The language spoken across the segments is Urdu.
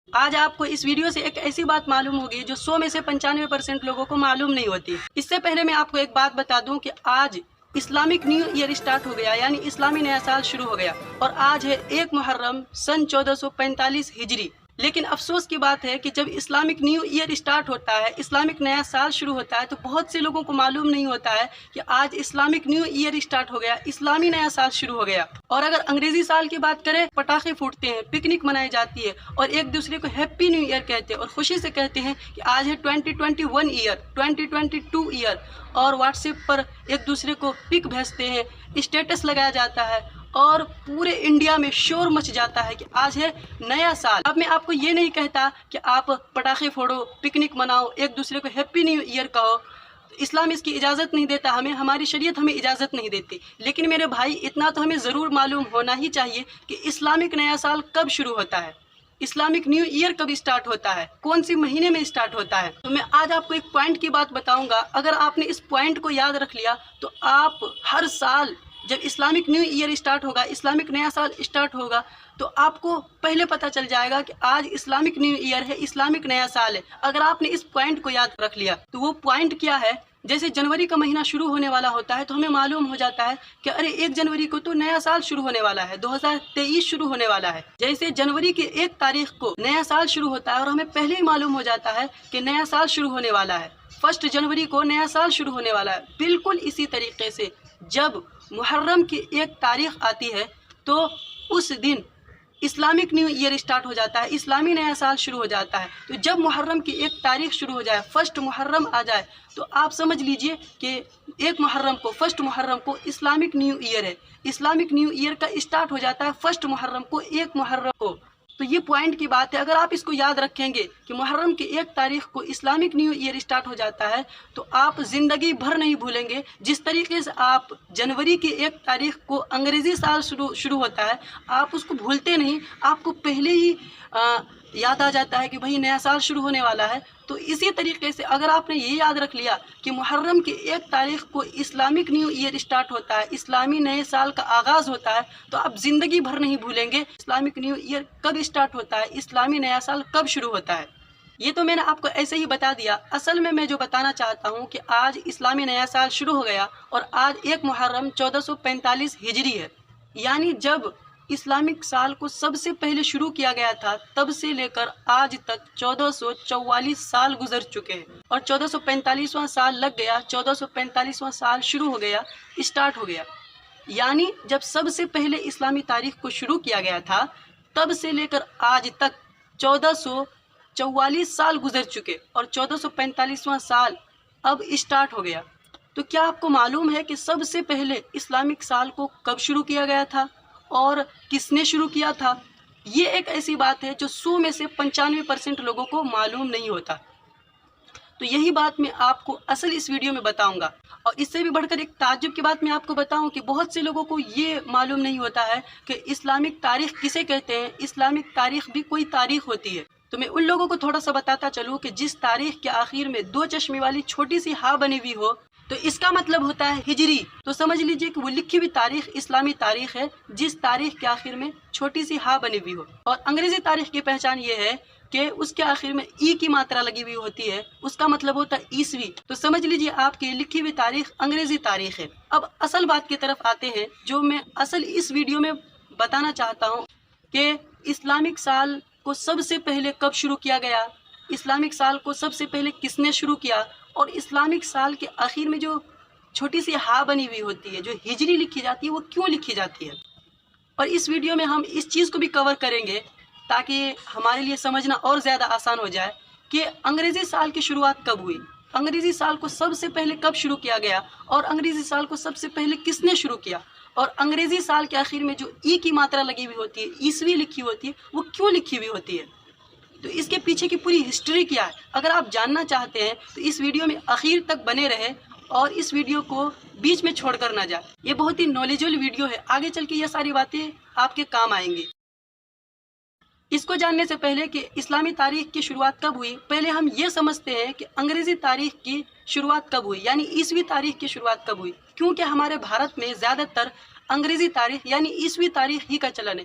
آج آپ کو اس ویڈیو سے ایک ایسی بات معلوم ہوگی جو 100 میں سے 95% لوگوں کو معلوم نہیں ہوتی۔ اس سے پہلے میں آپ کو ایک بات بتا دوں کہ آج اسلامک نیو ایئر اسٹارٹ ہو گیا، یعنی اسلامی نیا سال شروع ہو گیا، اور آج ہے 1 محرم سن 1445 ہجری۔ لیکن افسوس کی بات ہے کہ جب اسلامک نیو ایئر اسٹارٹ ہوتا ہے، اسلامک نیا سال شروع ہوتا ہے، تو بہت سے لوگوں کو معلوم نہیں ہوتا ہے کہ آج اسلامک نیو ایئر اسٹارٹ ہو گیا، اسلامی نیا سال شروع ہو گیا۔ اور اگر انگریزی سال کی بات کریں، پٹاخے پھوٹتے ہیں، پکنک منائی جاتی ہے، اور ایک دوسرے کو ہیپی نیو ایئر کہتے ہیں، اور خوشی سے کہتے ہیں کہ آج ہے 2021 ایئر، 2022 ایئر، اور واٹس ایپ پر ایک دوسرے کو پک بھیجتے ہیں، اسٹیٹس لگایا جاتا ہے، اور پورے انڈیا میں شور مچ جاتا ہے کہ آج ہے نیا سال۔ اب میں آپ کو یہ نہیں کہتا کہ آپ پٹاخے پھوڑو، پکنک مناؤ، ایک دوسرے کو ہیپی نیو ایئر کہو، اسلام اس کی اجازت نہیں دیتا، ہماری شریعت ہمیں اجازت نہیں دیتی۔ لیکن میرے بھائی، اتنا تو ہمیں ضرور معلوم ہونا ہی چاہیے کہ اسلامک نیا سال کب شروع ہوتا ہے، اسلامک نیو ایئر کب اسٹارٹ ہوتا ہے، کون سی مہینے میں اسٹارٹ ہوتا ہے۔ تو میں آج آپ کو ایک پوائنٹ کی بات بتاؤں گا، اگر آپ نے اس پوائنٹ کو یاد رکھ لیا تو آپ ہر سال جب اسلامک نیو ایئر اسٹارٹ ہوگا، اسلامک نیا سال اسٹارٹ ہوگا، تو آپ کو پہلے پتہ چل جائے گا کہ آج اسلامک نیو ایئر ہے، اسلامک نیا سال ہے۔ اگر آپ نے اس پوائنٹ کو یاد رکھ لیا تو وہ پوائنٹ کیا ہے؟ جیسے جنوری کا مہینہ شروع ہونے والا ہوتا ہے تو ہمیں معلوم ہو جاتا ہے کہ ارے 1 جنوری کو تو نیا سال شروع ہونے والا ہے، 2023 شروع ہونے والا ہے۔ جیسے جنوری کے 1 تاریخ کو نیا سال شروع ہوتا ہے اور ہمیں پہلے ہی معلوم ہو جاتا ہے کہ نیا سال شروع ہونے والا ہے، 1 جنوری کو نیا سال شروع ہونے والا ہے۔ بالکل اسی طریقے سے جب محرم کی 1 تاریخ آتی ہے تو اس دن اسلامک نیو ایئر اسٹارٹ ہو جاتا ہے، اسلامی نیا سال شروع ہو جاتا ہے۔ تو جب محرم کی 1 تاریخ شروع ہو جائے، 1 محرم آ جائے، تو آپ سمجھ لیجئے کہ 1 محرم کو، 1 محرم کو اسلامک نیو ایئر ہے، اسلامک نیو ایئر کا اسٹارٹ ہو جاتا ہے 1 محرم کو، 1 محرم کو۔ تو یہ پوائنٹ کی بات ہے، اگر آپ اس کو یاد رکھیں گے کہ محرم کی 1 تاریخ کو اسلامک نیو ایئر اسٹارٹ ہو جاتا ہے، تو آپ زندگی بھر نہیں بھولیں گے۔ جس طریقے سے آپ جنوری کی 1 تاریخ کو انگریزی سال شروع ہوتا ہے، آپ اس کو بھولتے نہیں، آپ کو پہلے ہی یاد آ جاتا ہے کہ بھئی نیا سال شروع ہونے والا ہے۔ تو اسی طریقے سے اگر آپ نے یہ یاد رکھ لیا کہ محرم کی 1 تاریخ کو اسلامک نیو ایئر اسٹارٹ ہوتا ہے، اسلامی نئے سال کا آغاز ہوتا ہے، تو آپ زندگی بھر نہیں بھولیں گے اسلامک نیو ایئر کب اسٹارٹ ہوتا ہے، اسلامی نیا سال کب شروع ہوتا ہے۔ یہ تو میں نے آپ کو ایسے ہی بتا دیا، اصل میں جو بتانا چاہتا ہوں کہ آج اسلامی نیا سال شروع ہو گیا، اور آج 1 محرم 1445 ہجری ہے، یعنی جب اسلامک سال کو سب سے پہلے شروع کیا گیا تھا تب سے لے کر آج تک 1444 سال گزر چکے ہیں، اور 1445واں سال لگ گیا، 1445واں سال شروع ہو گیا، اسٹارٹ ہو گیا۔ یعنی جب سب سے پہلے اسلامی تاریخ کو شروع کیا گیا تھا تب سے لے کر آج تک 1444 سال گزر چکے، اور 1445واں سال اب اسٹارٹ ہو گیا۔ تو کیا آپ کو معلوم ہے کہ سب سے پہلے اسلامک سال کو کب شروع کیا گیا تھا اور کس نے شروع کیا تھا؟ یہ ایک ایسی بات ہے جو 100 میں سے 95% لوگوں کو معلوم نہیں ہوتا۔ تو یہی بات میں آپ کو اصل اس ویڈیو میں بتاؤں گا، اور اس سے بھی بڑھ کر ایک تعجب کی بات میں آپ کو بتاؤں کہ بہت سے لوگوں کو یہ معلوم نہیں ہوتا ہے کہ اسلامک تاریخ کسے کہتے ہیں، اسلامک تاریخ بھی کوئی تاریخ ہوتی ہے۔ تو میں ان لوگوں کو تھوڑا سا بتاتا چلوں کہ جس تاریخ کے آخر میں 2 چشمے والی چھوٹی سی ہاں بنی ہوئی ہو تو اس کا مطلب ہوتا ہے ہجری۔ تو سمجھ لیجئے کہ وہ لکھی ہوئی تاریخ اسلامی تاریخ ہے جس تاریخ کے آخر میں چھوٹی سی ہاں بنی ہوئی ہو۔ اور انگریزی تاریخ کی پہچان یہ ہے کہ اس کے آخر میں ای کی ماترا لگی ہوئی ہوتی ہے، اس کا مطلب ہوتا ہے عیسوی۔ تو سمجھ لیجئے آپ کی لکھی ہوئی تاریخ انگریزی تاریخ ہے۔ اب اصل بات کی طرف آتے ہیں جو میں اصل اس ویڈیو میں بتانا چاہتا ہوں کہ اسلامک سال کو سب سے پہلے کب شروع کیا گیا، اسلامک سال کو سب سے پہلے کس نے شروع کیا، اور اسلامک سال کے آخر میں جو چھوٹی سی ہاں بنی ہوئی ہوتی ہے، جو ہجری لکھی جاتی ہے، وہ کیوں لکھی جاتی ہے۔ اور اس ویڈیو میں ہم اس چیز کو بھی کور کریں گے تاکہ ہمارے لیے سمجھنا اور زیادہ آسان ہو جائے کہ انگریزی سال کی شروعات کب ہوئی، انگریزی سال کو سب سے پہلے کب شروع کیا گیا، اور انگریزی سال کو سب سے پہلے کس نے شروع کیا، اور انگریزی سال کے آخر میں جو ای کی ماترا لگی ہوئی ہوتی ہے، عیسوی لکھی ہوتی ہے، وہ کیوں لکھی ہوئی ہوتی ہے۔ تو اس کے پیچھے کی پوری ہسٹری کیا ہے، اگر آپ جاننا چاہتے ہیں تو اس ویڈیو میں آخر تک بنے رہے، اور اس ویڈیو کو بیچ میں چھوڑ کر نہ جائے۔ یہ بہت ہی نالجبل ویڈیو ہے، آگے چل کے یہ ساری باتیں آپ کے کام آئیں گی۔ اس کو جاننے سے پہلے کہ اسلامی تاریخ کی شروعات کب ہوئی، پہلے ہم یہ سمجھتے ہیں کہ انگریزی تاریخ کی شروعات کب ہوئی، یعنی عیسوی تاریخ کی شروعات کب ہوئی، کیونکہ ہمارے بھارت میں زیادہ تر انگریزی تاریخ یعنی عیسوی تاریخ ہی کا چلن ہے۔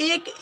1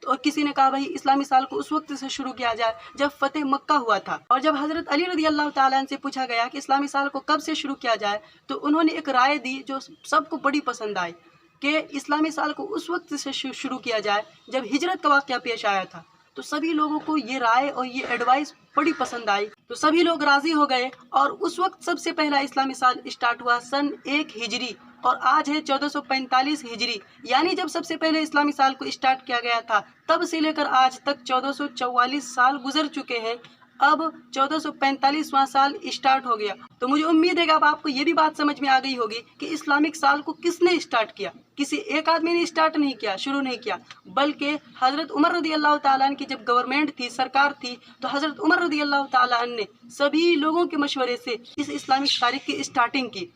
تو اور کسی نے کہا بھائی اسلامی سال کو اس وقت سے شروع کیا جائے جب فتح مکہ ہوا تھا۔ اور جب حضرت علی رضی اللہ تعالیٰ عنہ سے پوچھا گیا کہ اسلامی سال کو کب سے شروع کیا جائے تو انہوں نے ایک رائے دی جو سب کو بڑی پسند آئی کہ اسلامی سال کو اس وقت سے شروع کیا جائے جب ہجرت کا واقعہ پیش آیا تھا۔ تو سبھی لوگوں کو یہ رائے اور یہ ایڈوائس بڑی پسند آئی، تو سبھی لوگ راضی ہو گئے اور اس وقت سب سے پہلا اسلامی سال اسٹارٹ ہوا سن 1 ہجری اور آج ہے 1445 ہجری، یعنی جب سب سے پہلے اسلامی سال کو اسٹارٹ کیا گیا تھا تب سے لے کر آج تک 1444 سال گزر چکے ہیں، اب 1445واں سال اسٹارٹ ہو گیا۔ تو مجھے امید ہے کہ اب آپ کو یہ بھی بات سمجھ میں آ گئی ہوگی کہ اسلامک سال کو کس نے اسٹارٹ کیا۔ کسی ایک آدمی نے اسٹارٹ نہیں کیا، شروع نہیں کیا، بلکہ حضرت عمر رضی اللہ تعالیٰ عنہ کی جب گورنمنٹ تھی، سرکار تھی، تو حضرت عمر رضی اللہ تعالیٰ عنہ نے سبھی لوگوں کے مشورے سے اس اسلامک تاریخ کی اسٹارٹنگ کی۔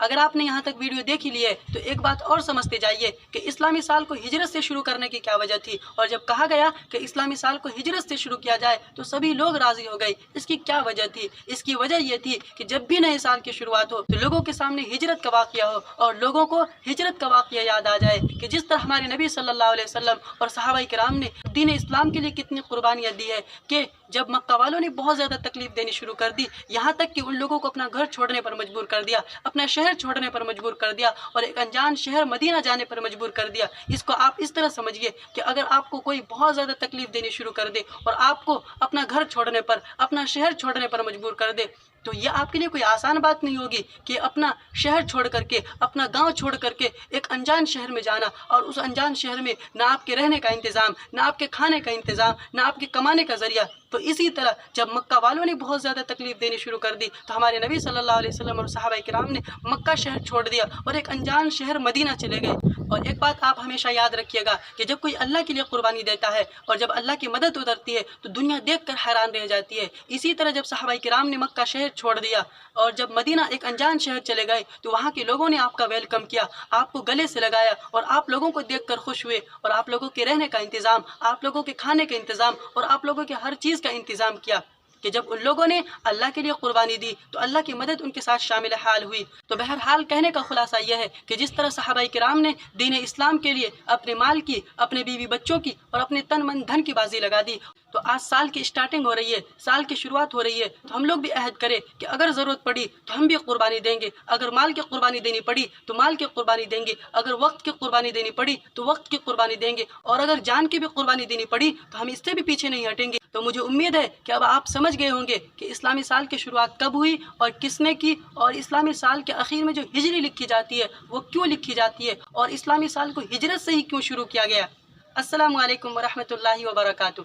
اگر آپ نے یہاں تک ویڈیو دیکھ لی ہے تو ایک بات اور سمجھتے جائیے کہ اسلامی سال کو ہجرت سے شروع کرنے کی کیا وجہ تھی، اور جب کہا گیا کہ اسلامی سال کو ہجرت سے شروع کیا جائے تو سبھی لوگ راضی ہو گئے۔ اس کی کیا وجہ تھی؟ اس کی وجہ یہ تھی کہ جب بھی نئے سال کی شروعات ہو تو لوگوں کے سامنے ہجرت کا واقعہ ہو اور لوگوں کو ہجرت کا واقعہ یاد آ جائے کہ جس طرح ہمارے نبی صلی اللہ علیہ وسلم اور صحابہ کرام نے دین اسلام کے لیے کتنی قربانیاں دی ہے، کہ جب مکہ والوں نے بہت زیادہ تکلیف دینی شروع کر دی، یہاں تک کہ ان لوگوں کو اپنا گھر چھوڑنے پر مجبور کر دیا، اپنا شہر چھوڑنے پر مجبور کر دیا اور ایک انجان شہر مدینہ جانے پر مجبور کر دیا۔ اس کو آپ اس طرح سمجھیے کہ اگر آپ کو کوئی بہت زیادہ تکلیف دینی شروع کر دے اور آپ کو اپنا گھر چھوڑنے پر، اپنا شہر چھوڑنے پر مجبور کر دے، تو یہ آپ کے لیے کوئی آسان بات نہیں ہوگی کہ اپنا شہر چھوڑ کر کے، اپنا گاؤں چھوڑ کر کے ایک انجان شہر میں جانا، اور اس انجان شہر میں نہ آپ کے رہنے کا انتظام، نہ آپ کے کھانے کا انتظام، نہ آپ کے کمانے کا ذریعہ۔ تو اسی طرح جب مکہ والوں نے بہت زیادہ تکلیف دینی شروع کر دی تو ہمارے نبی صلی اللہ علیہ وسلم اور صحابہ کرام نے مکہ شہر چھوڑ دیا اور ایک انجان شہر مدینہ چلے گئے۔ اور ایک بات آپ ہمیشہ یاد رکھیے گا کہ جب کوئی اللہ کے لیے قربانی دیتا ہے اور جب اللہ کی مدد اترتی ہے تو دنیا دیکھ کر حیران رہ جاتی ہے۔ اسی طرح جب صحابہ کرام نے مکہ شہر چھوڑ دیا اور جب مدینہ ایک انجان شہر چلے گئے تو وہاں کے لوگوں نے آپ کا ویلکم کیا، آپ کو گلے سے لگایا اور آپ لوگوں کو دیکھ کر خوش ہوئے، اور آپ لوگوں کے رہنے کا انتظام، آپ لوگوں کے کھانے کا انتظام اور آپ لوگوں کے ہر چیز کا انتظام کیا، کہ جب ان لوگوں نے اللہ کے لیے قربانی دی تو اللہ کی مدد ان کے ساتھ شامل حال ہوئی۔ تو بہرحال کہنے کا خلاصہ یہ ہے کہ جس طرح صحابہ کرام نے دین اسلام کے لیے اپنے مال کی، اپنے بیوی بچوں کی اور اپنے تن من دھن کی بازی لگا دی، تو آج سال کی اسٹارٹنگ ہو رہی ہے، سال کی شروعات ہو رہی ہے، تو ہم لوگ بھی عہد کریں کہ اگر ضرورت پڑی تو ہم بھی قربانی دیں گے، اگر مال کی قربانی دینی پڑی تو مال کی قربانی دیں گے، اگر وقت کی قربانی دینی پڑی تو وقت کی قربانی دیں گے، اور اگر جان کی بھی قربانی دینی پڑی تو ہم اس سے بھی پیچھے نہیں ہٹیں گے۔ تو مجھے امید ہے کہ اب آپ سمجھ گئے ہوں گے کہ اسلامی سال کی شروعات کب ہوئی اور کس نے کی، اور اسلامی سال کے اخیر میں جو ہجری لکھی جاتی ہے وہ کیوں لکھی جاتی ہے، اور اسلامی سال کو ہجرت سے ہی کیوں شروع کیا گیا۔ السلام علیکم ورحمۃ اللہ وبرکاتہ۔